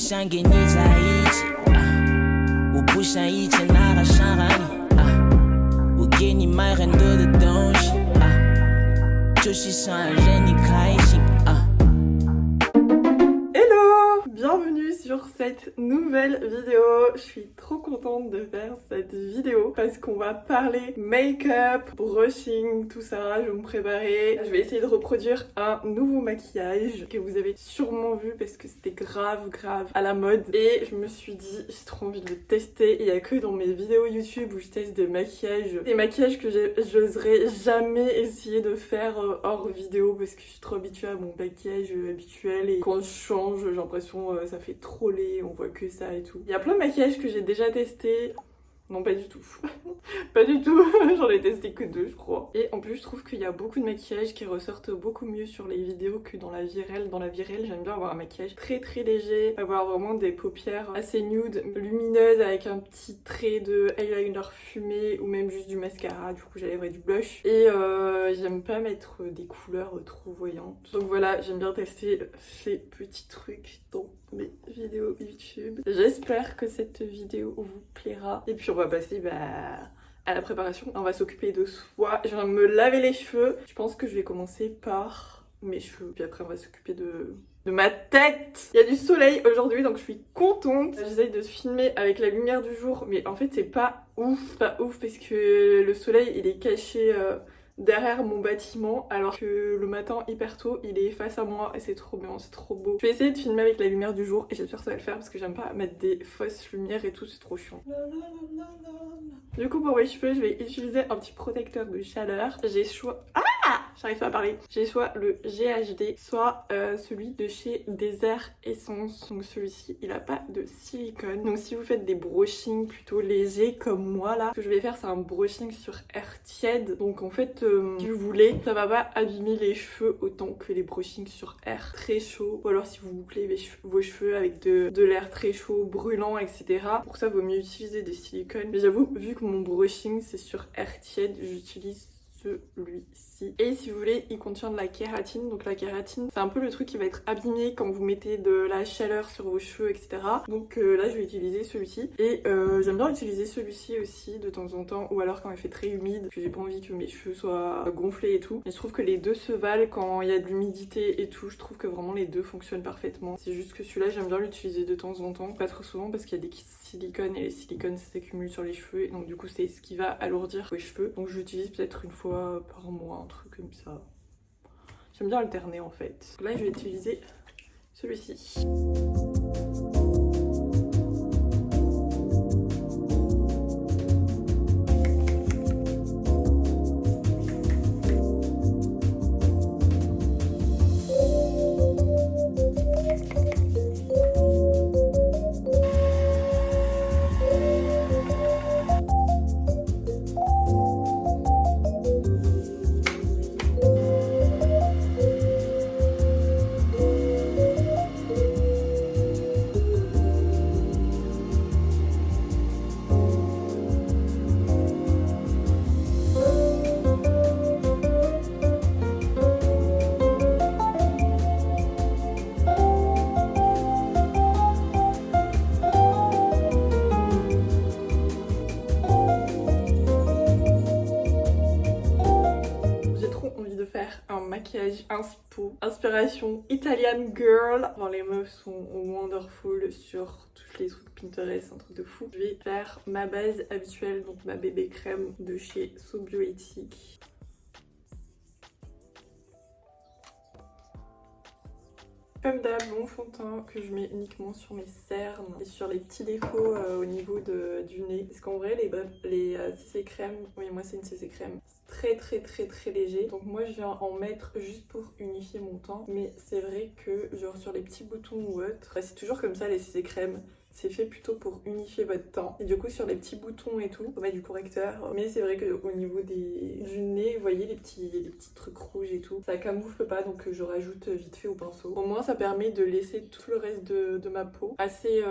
想跟你在一起，我不像以前那样伤害你，我给你买很多的东西，就是想让你开心。Hello! Bienvenue sur cette nouvelle vidéo. Je suis trop contente de faire cette vidéo parce qu'on va parler make-up, brushing, tout ça. Je vais me préparer. Je vais essayer de reproduire un nouveau maquillage que vous avez sûrement vu parce que c'était grave à la mode. Et je me suis dit, j'ai trop envie de le tester. Il y a que dans mes vidéos YouTube où je teste des maquillages que j'oserais jamais essayer de faire hors vidéo parce que je suis trop habituée à mon maquillage habituel et quand je change, j'ai l'impression ça fait trop laid, on voit que ça et tout. Il y a plein de maquillages que j'ai déjà testé. Non, pas du tout. Pas du tout. J'en ai testé que 2, je crois. Et en plus, je trouve qu'il y a beaucoup de maquillages qui ressortent beaucoup mieux sur les vidéos que dans la vie réelle. Dans la vie réelle, j'aime bien avoir un maquillage très léger, avoir vraiment des paupières assez nude, lumineuses avec un petit trait de eyeliner fumé ou même juste du mascara. Du coup, j'enlèverai du blush. Et j'aime pas mettre des couleurs trop voyantes. Donc voilà, j'aime bien tester ces petits trucs dans mes vidéos YouTube. J'espère que cette vidéo vous plaira. Et puis on va passer à la préparation. On va s'occuper de soi. Je viens de me laver les cheveux. Je pense que je vais commencer par mes cheveux. Puis après on va s'occuper de ma tête. Il y a du soleil aujourd'hui donc je suis contente. J'essaye de se filmer avec la lumière du jour. Mais en fait c'est pas ouf parce que le soleil il est caché derrière mon bâtiment alors que le matin hyper tôt il est face à moi et c'est trop bien, c'est trop beau. Je vais essayer de filmer avec la lumière du jour et j'espère que ça va le faire parce que j'aime pas mettre des fausses lumières et tout, c'est trop chiant. Du coup pour mes cheveux je vais utiliser un petit protecteur de chaleur. J'ai choisi... J'arrive pas à parler. J'ai soit le GHD, soit celui de chez Desert Essence. Donc celui-ci, il a pas de silicone. Donc si vous faites des brushings plutôt légers comme moi là, ce que je vais faire c'est un brushing sur air tiède. Donc en fait, si vous voulez, ça va pas abîmer les cheveux autant que les brushings sur air très chaud. Ou alors si vous bouclez vos cheveux avec de l'air très chaud, brûlant, etc. Pour ça, vaut mieux utiliser des silicones. Mais j'avoue, vu que mon brushing c'est sur air tiède, j'utilise celui-ci. Et si vous voulez, il contient de la kératine. Donc la kératine, c'est un peu le truc qui va être abîmé quand vous mettez de la chaleur sur vos cheveux, etc. Donc là, je vais utiliser celui-ci. Et j'aime bien utiliser celui-ci aussi de temps en temps. Ou alors quand il fait très humide, parce que j'ai pas envie que mes cheveux soient gonflés et tout. Mais je trouve que les deux se valent quand il y a de l'humidité et tout. Je trouve que vraiment les deux fonctionnent parfaitement. C'est juste que celui-là, j'aime bien l'utiliser de temps en temps. Pas trop souvent parce qu'il y a des silicones et les silicones s'accumulent sur les cheveux. Et donc du coup, c'est ce qui va alourdir les cheveux. Donc je l'utilise peut-être une fois par mois, un truc comme ça. J'aime bien alterner en fait. Là je vais utiliser celui-ci. Maquillage inspo, inspiration Italian girl. Enfin, les meufs sont wonderful sur tous les trucs Pinterest, un truc de fou. Je vais faire ma base habituelle, donc ma bébé crème de chez So Bioéthique. Comme d'hab, mon fond de teint que je mets uniquement sur mes cernes et sur les petits défauts au niveau du nez. Parce qu'en vrai, les CC crème, oui moi c'est une CC crème, très léger. Donc moi je viens en mettre juste pour unifier mon teint. Mais c'est vrai que genre sur les petits boutons ou autre, c'est toujours comme ça les CC crème. C'est fait plutôt pour unifier votre teint. Et du coup sur les petits boutons et tout, faut mettre du correcteur. Mais c'est vrai qu'au niveau du nez, vous voyez les petits trucs rouges et tout, ça camoufle pas, donc je rajoute vite fait au pinceau. Au moins ça permet de laisser tout le reste de ma peau assez...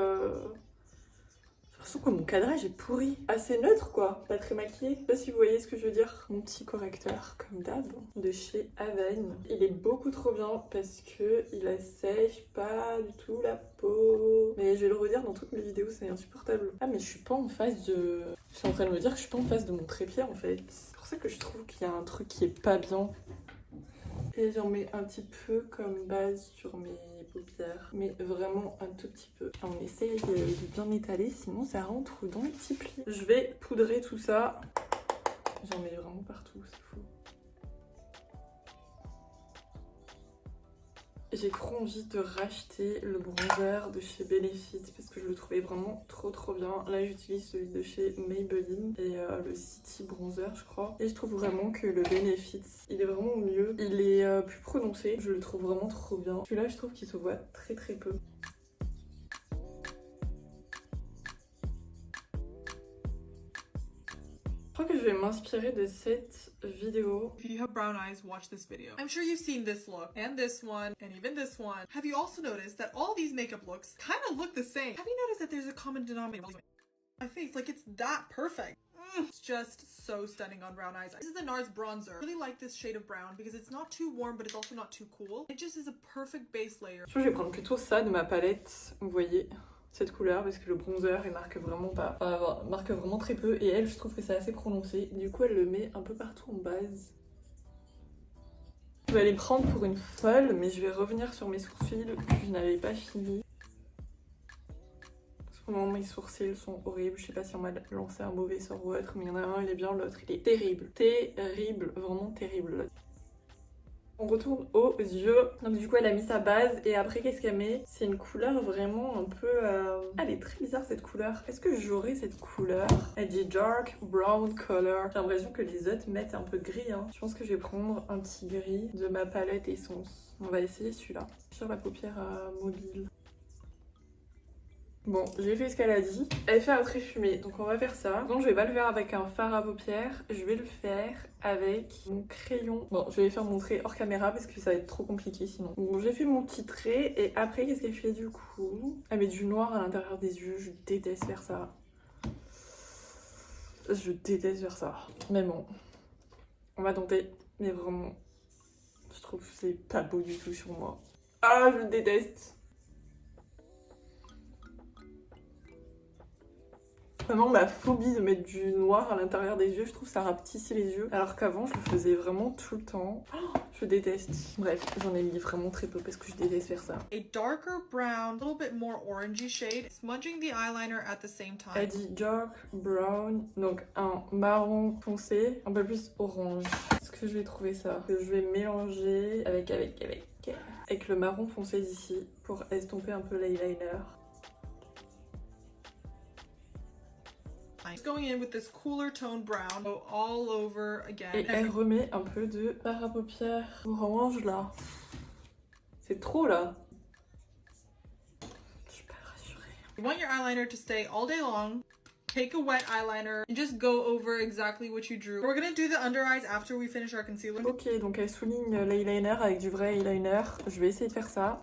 l'impression que mon cadrage est pourri. Assez neutre quoi, pas très maquillé. Je sais pas si vous voyez ce que je veux dire. Mon petit correcteur, comme d'hab, de chez Avène. Il est beaucoup trop bien parce que il assèche pas du tout la peau. Mais je vais le redire dans toutes mes vidéos, c'est insupportable. Ah mais je suis pas en face de... Je suis en train de me dire que je suis pas en face de mon trépied en fait. C'est pour ça que je trouve qu'il y a un truc qui est pas bien. Et j'en mets un petit peu comme base sur mes paupières, mais vraiment un tout petit peu. On essaye de bien étaler, sinon ça rentre dans les petits plis. Je vais poudrer tout ça. J'en mets vraiment partout, c'est fou. J'ai trop envie de racheter le bronzer de chez Benefit parce que je le trouvais vraiment trop bien. Là j'utilise celui de chez Maybelline et le City Bronzer je crois. Et je trouve vraiment que le Benefit il est vraiment mieux. Il est plus prononcé, je le trouve vraiment trop bien. Celui-là je trouve qu'il se voit très peu. Je crois que je vais m'inspirer de cette vidéo. If you have brown eyes, watch this video. I'm sure you've seen this look, and this one, and even this one. Have you also noticed that all these makeup looks kind of look the same? Have you noticed that there's a common denominator? My face, like it's that perfect. It's just so stunning on brown eyes. This is the NARS bronzer. I really like this shade of brown because it's not too warm, but it's also not too cool. It just is a perfect base layer. Je vais prendre plutôt ça de ma palette, vous voyez, cette couleur, parce que le bronzer il marque vraiment pas, enfin, marque vraiment très peu, et elle je trouve que c'est assez prononcé, du coup elle le met un peu partout en base. Je vais aller prendre pour une folle, mais je vais revenir sur mes sourcils que je n'avais pas fini. En ce moment mes sourcils sont horribles, je sais pas si on m'a lancé un mauvais sort ou autre, mais il y en a un il est bien, l'autre il est terrible, vraiment terrible. On retourne aux yeux. Donc du coup elle a mis sa base et après qu'est-ce qu'elle met? C'est une couleur vraiment un peu... Elle est très bizarre cette couleur. Est-ce que j'aurais cette couleur? Elle dit dark brown color. J'ai l'impression que les autres mettent un peu de gris. Hein. Je pense que je vais prendre un petit gris de ma palette Essence. On va essayer celui-là. Sur la paupière mobile. Bon, j'ai fait ce qu'elle a dit. Elle fait un trait fumé, donc on va faire ça. Donc je vais pas le faire avec un fard à paupières, je vais le faire avec mon crayon. Bon, je vais les faire mon trait hors caméra parce que ça va être trop compliqué sinon. Bon, j'ai fait mon petit trait et après qu'est-ce qu'elle fait du coup? Elle met du noir à l'intérieur des yeux, je déteste faire ça. Je déteste faire ça. Mais bon, on va tenter. Mais vraiment, je trouve que c'est pas beau du tout sur moi. Ah, je le déteste. Vraiment ma phobie de mettre du noir à l'intérieur des yeux, je trouve que ça rapetissait les yeux. Alors qu'avant je le faisais vraiment tout le temps. Oh, je déteste. Bref, j'en ai mis vraiment très peu parce que je déteste faire ça. A darker brown, a little bit more orangey shade, smudging the eyeliner at the same time. Elle dit dark brown, donc un marron foncé, un peu plus orange. Est-ce que je vais trouver ça? Que je vais mélanger avec le marron foncé d'ici pour estomper un peu l'eyeliner. Going in with this cooler tone brown, go all over again. Et elle remet un peu de fard à paupières orange là. C'est trop là. Je suis pas rassurée. You want your eyeliner to stay all day long. Take a wet eyeliner and just go over exactly what you drew. We're gonna do the under eyes after we finish our concealer. Ok, donc elle souligne l'eyeliner avec du vrai eyeliner. Je vais essayer de faire ça.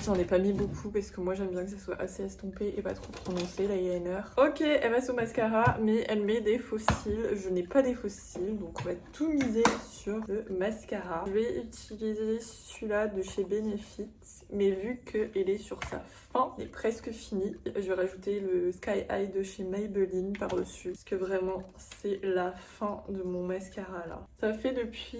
J'en ai pas mis beaucoup parce que moi j'aime bien que ça soit assez estompé et pas trop prononcé l'eyeliner. Ok, elle passe au mascara mais elle met des faux cils. Je n'ai pas des faux cils donc on va tout miser sur le mascara. Je vais utiliser celui-là de chez Benefit mais vu qu'il est sur sa fin, il est presque fini. Je vais rajouter le Sky High de chez Maybelline par-dessus parce que vraiment c'est la fin de mon mascara là. Ça fait depuis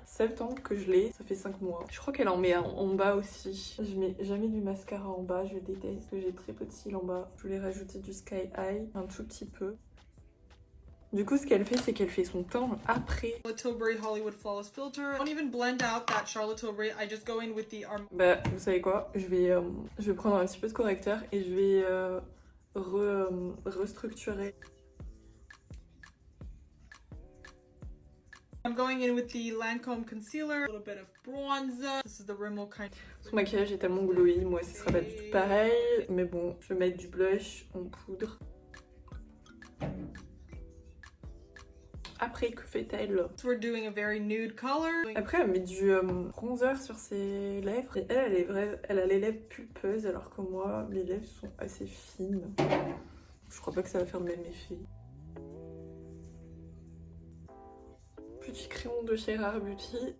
septembre que je l'ai, ça fait 5 mois. Je crois qu'elle en met en bas aussi. Je mets jamais du mascara en bas, je déteste parce que j'ai très peu de cils en bas. Je voulais rajouter du Sky High un tout petit peu. Du coup, ce qu'elle fait, c'est qu'elle fait son teint après. Charlotte Tilbury Hollywood Flawless Filter. I don't even blend out that Charlotte Tilbury. I just go in with the arm. Bah, vous savez quoi? Je vais prendre un petit peu de correcteur et je vais restructurer. I'm going in with the Lancome concealer, a little bit of bronzer. This is the Rimmel kind. Son maquillage est tellement glowy, moi ce sera pas du tout pareil, mais bon, je vais mettre du blush en poudre. Après, que fait-elle? We're doing a very nude color. Après, elle met du bronzer sur ses lèvres. Et elle a les lèvres pulpeuses, alors que moi, mes lèvres sont assez fines. Je crois pas que ça va faire le même effet. Petit crayon de chez Rare Beauty.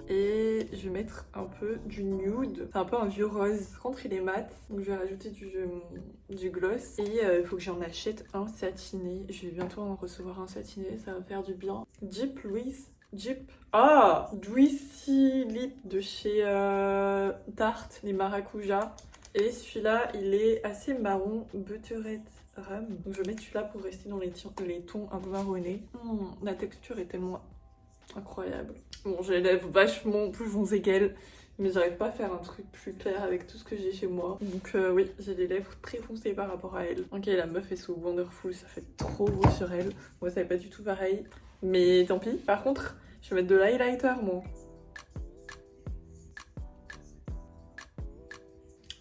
Et je vais mettre un peu du nude. C'est un peu un vieux rose. Par contre, il est mat. Donc je vais rajouter du gloss. Et il faut que j'en achète un satiné. Je vais bientôt en recevoir un satiné. Ça va me faire du bien. Juicy Lip de chez Tarte, les maracuja. Et celui-là, il est assez marron, buttered rum. Donc je vais mettre celui-là pour rester dans les tons un peu marronnés. La texture est tellement incroyable. Bon, j'ai les lèvres vachement plus foncées qu'elle, mais j'arrive pas à faire un truc plus clair avec tout ce que j'ai chez moi. Donc oui, j'ai des lèvres très foncées par rapport à elle. Ok, la meuf est sous Wonderful, ça fait trop beau sur elle. Moi, ça n'est pas du tout pareil, mais tant pis. Par contre, je vais mettre de l'highlighter, moi.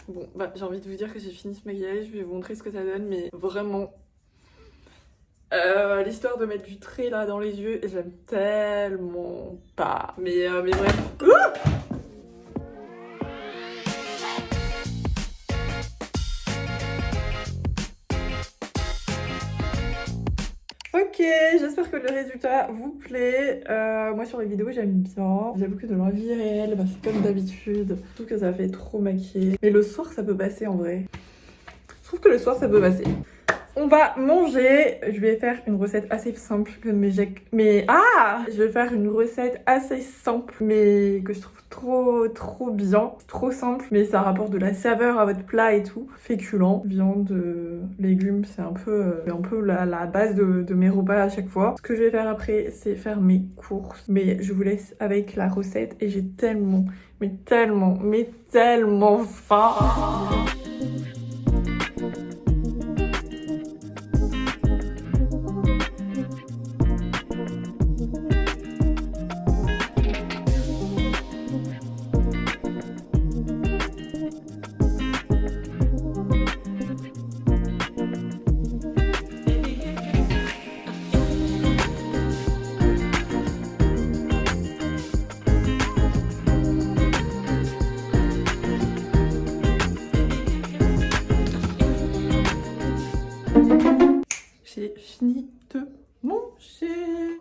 Bon, bah j'ai envie de vous dire que j'ai fini ce maquillage, je vais vous montrer ce que ça donne, mais vraiment... l'histoire de mettre du trait là dans les yeux, j'aime tellement pas. Mais bref. Ok, j'espère que le résultat vous plaît. Moi sur les vidéos j'aime bien. J'avoue que dans la vie réelle, bah, c'est comme d'habitude. Je trouve que ça fait trop maquillé. Mais le soir ça peut passer en vrai. Je trouve que le soir ça peut passer. On va manger. Je vais faire une recette assez simple je vais faire une recette assez simple mais que je trouve trop bien, trop simple, mais ça rapporte de la saveur à votre plat et tout. Féculents, viande, légumes, c'est un peu la base de mes repas à chaque fois. Ce que je vais faire après, c'est faire mes courses, mais je vous laisse avec la recette et j'ai tellement faim. J'ai fini de manger.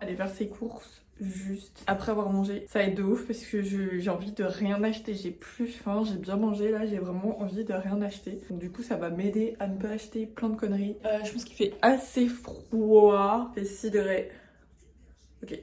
Aller faire ses courses juste après avoir mangé. Ça va être de ouf parce que j'ai envie de rien acheter. J'ai plus faim, j'ai bien mangé là, j'ai vraiment envie de rien acheter. Donc du coup ça va m'aider à ne pas acheter plein de conneries. Je pense qu'il fait assez froid. Il fait 6 degrés. Ok.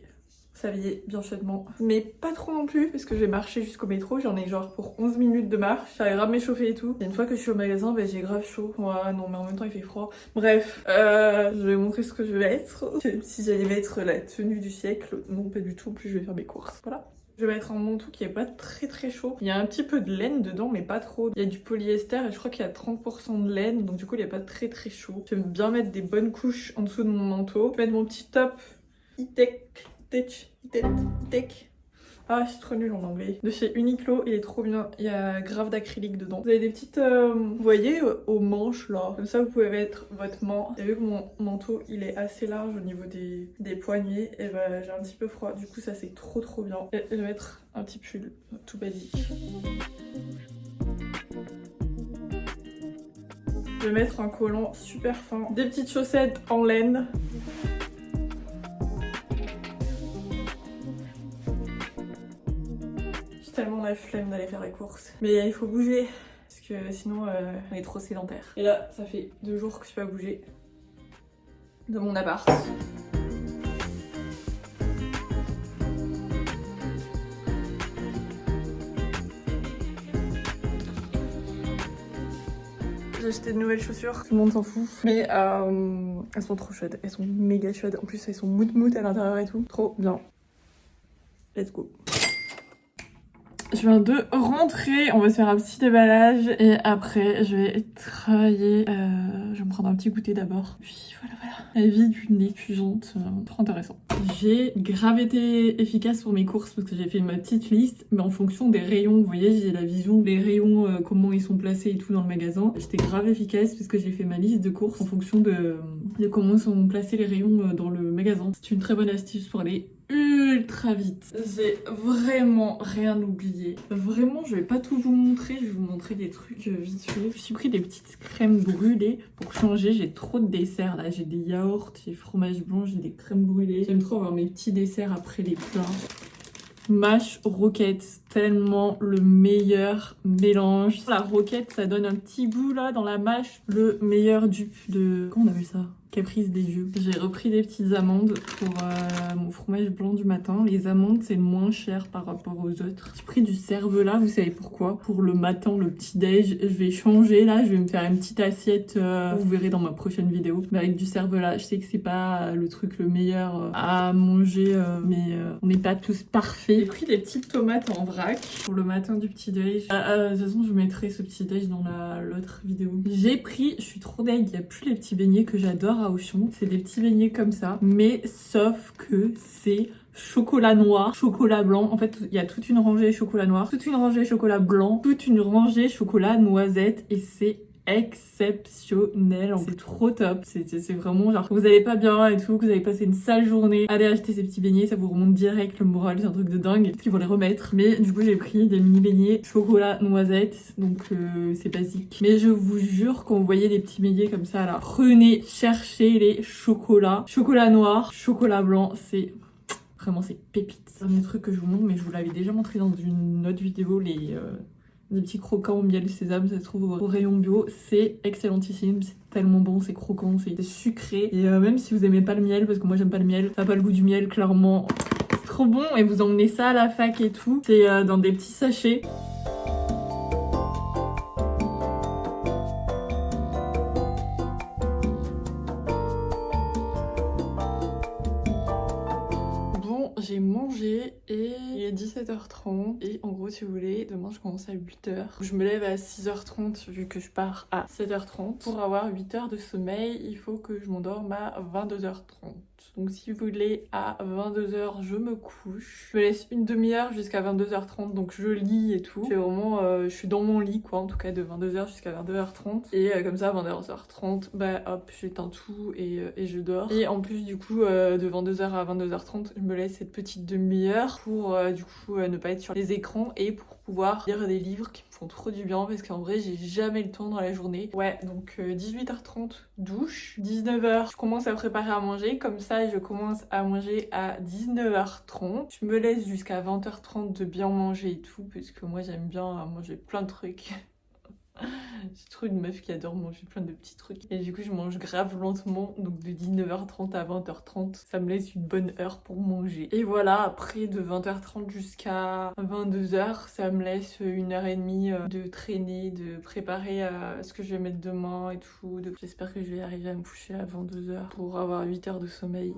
S'habiller bien chaudement, mais pas trop non plus parce que je vais marcher jusqu'au métro, j'en ai genre pour 11 minutes de marche, ça ira m'échauffer et tout. Et une fois que je suis au magasin, bah, j'ai grave chaud. Ouais, non mais en même temps il fait froid. Bref, je vais montrer ce que je vais mettre. Si j'allais mettre la tenue du siècle, non pas du tout, en plus je vais faire mes courses, voilà. Je vais mettre un manteau qui est pas très chaud. Il y a un petit peu de laine dedans mais pas trop. Il y a du polyester et je crois qu'il y a 30% de laine, donc du coup il est pas très chaud. J'aime bien mettre des bonnes couches en dessous de mon manteau. Je vais mettre mon petit top Tech. Ah, je suis trop nulle en anglais. De chez Uniqlo, il est trop bien. Il y a grave d'acrylique dedans. Vous avez des petites, vous voyez, aux manches là. Comme ça, vous pouvez mettre votre manche. Et vu que mon manteau, il est assez large au niveau des poignets, et bah j'ai un petit peu froid. Du coup, ça c'est trop bien. Et je vais mettre un petit pull tout basique. Je vais mettre un collant super fin. Des petites chaussettes en laine. Tellement la flemme d'aller faire les courses, mais il faut bouger parce que sinon on est trop sédentaire. Et là ça fait 2 jours que je peux pas bouger de mon appart. J'ai acheté de nouvelles chaussures, tout le monde s'en fout, mais elles sont trop chaudes, elles sont méga chaudes, en plus elles sont mout à l'intérieur et tout, trop bien. Let's go. Je viens de rentrer, on va se faire un petit déballage et après je vais travailler. Je vais me prendre un petit goûter d'abord. Puis voilà. La vie d'une étudiante, trop intéressant. J'ai grave été efficace pour mes courses parce que j'ai fait ma petite liste, mais en fonction des rayons. Vous voyez, j'ai la vision des rayons, comment ils sont placés et tout dans le magasin. J'étais grave efficace parce que j'ai fait ma liste de courses en fonction de comment sont placés les rayons dans le magasin. C'est une très bonne astuce pour aller ultra vite. J'ai vraiment rien oublié. Vraiment, je vais pas tout vous montrer, je vais vous montrer des trucs vite fait. Je me suis pris des petites crèmes brûlées pour changer. J'ai trop de desserts là. J'ai des yaourts, j'ai fromage blanc, j'ai des crèmes brûlées. J'aime trop avoir mes petits desserts après les plats. Mâche roquette, tellement le meilleur mélange. La roquette, ça donne un petit goût là dans la mâche. Le meilleur dupe de... Comment on appelle ça? Caprice des yeux. J'ai repris des petites amandes pour mon fromage blanc du matin. Les amandes, c'est moins cher par rapport aux autres. J'ai pris du cervelas, vous savez pourquoi? Pour le matin, le petit-déj, je vais changer là. Je vais me faire une petite assiette, vous verrez dans ma prochaine vidéo. Mais avec du cervelas, je sais que c'est pas le truc le meilleur à manger, mais on n'est pas tous parfaits. J'ai pris des petites tomates en vrac pour le matin du petit-déj. De toute façon, je mettrai ce petit-déj dans l'autre vidéo. J'ai pris, je suis trop deg, il n'y a plus les petits beignets que j'adore à Auchan. C'est des petits beignets comme ça, mais sauf que c'est chocolat noir, chocolat blanc. En fait, il y a toute une rangée chocolat noir, toute une rangée chocolat blanc, toute une rangée chocolat noisette et c'est exceptionnel, c'est trop top, c'est vraiment genre vous allez pas bien et tout, que vous avez passé une sale journée, allez acheter ces petits beignets, ça vous remonte direct le moral, c'est un truc de dingue. Peut-être qu'ils vont les remettre, mais du coup j'ai pris des mini beignets chocolat noisette, donc c'est basique, mais je vous jure quand vous voyez des petits beignets comme ça là, prenez, cherchez les chocolats, chocolat noir, chocolat blanc, c'est vraiment c'est pépite. Dernier truc que je vous montre, mais je vous l'avais déjà montré dans une autre vidéo, des petits croquants au miel sésame, ça se trouve au rayon bio, c'est excellentissime, c'est tellement bon, c'est croquant, c'est sucré. Et même si vous aimez pas le miel, parce que moi j'aime pas le miel, ça n'a pas le goût du miel clairement, c'est trop bon et vous emmenez ça à la fac et tout, c'est dans des petits sachets. J'ai mangé et il est 17h30 et en gros si vous voulez demain je commence à 8h. Je me lève à 6h30 vu que je pars à 7h30. Pour avoir 8 heures de sommeil il faut que je m'endorme à 22h30. Donc si vous voulez à 22h je me couche. Je me laisse une demi-heure jusqu'à 22h30 donc je lis et tout. C'est vraiment je suis dans mon lit quoi en tout cas de 22h jusqu'à 22h30 et comme ça à 22h30 bah hop j'éteins tout et je dors. Et en plus du coup de 22h à 22h30 je me laisse cette petite demi-heure pour du coup ne pas être sur les écrans et pour pouvoir lire des livres qui me font trop du bien parce qu'en vrai j'ai jamais le temps dans la journée. Ouais donc 18h30 douche, 19h je commence à préparer à manger, comme ça je commence à manger à 19h30. Je me laisse jusqu'à 20h30 de bien manger et tout parce que moi j'aime bien manger plein de trucs. C'est trop une meuf qui adore manger plein de petits trucs. Et du coup, je mange grave lentement. Donc de 19h30 à 20h30, ça me laisse une bonne heure pour manger. Et voilà, après de 20h30 jusqu'à 22h, ça me laisse 1h30 de traîner, de préparer ce que je vais mettre demain et tout. J'espère que je vais arriver à me coucher à 22h pour avoir 8 heures de sommeil.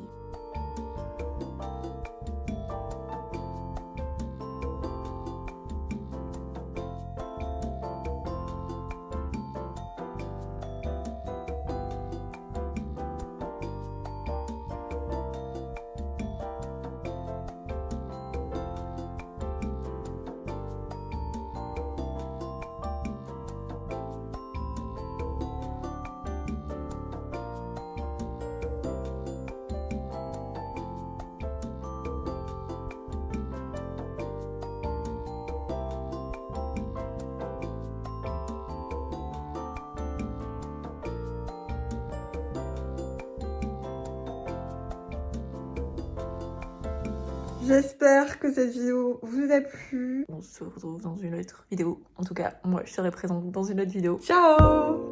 J'espère que cette vidéo vous a plu. On se retrouve dans une autre vidéo. En tout cas, moi, je serai présente dans une autre vidéo. Ciao!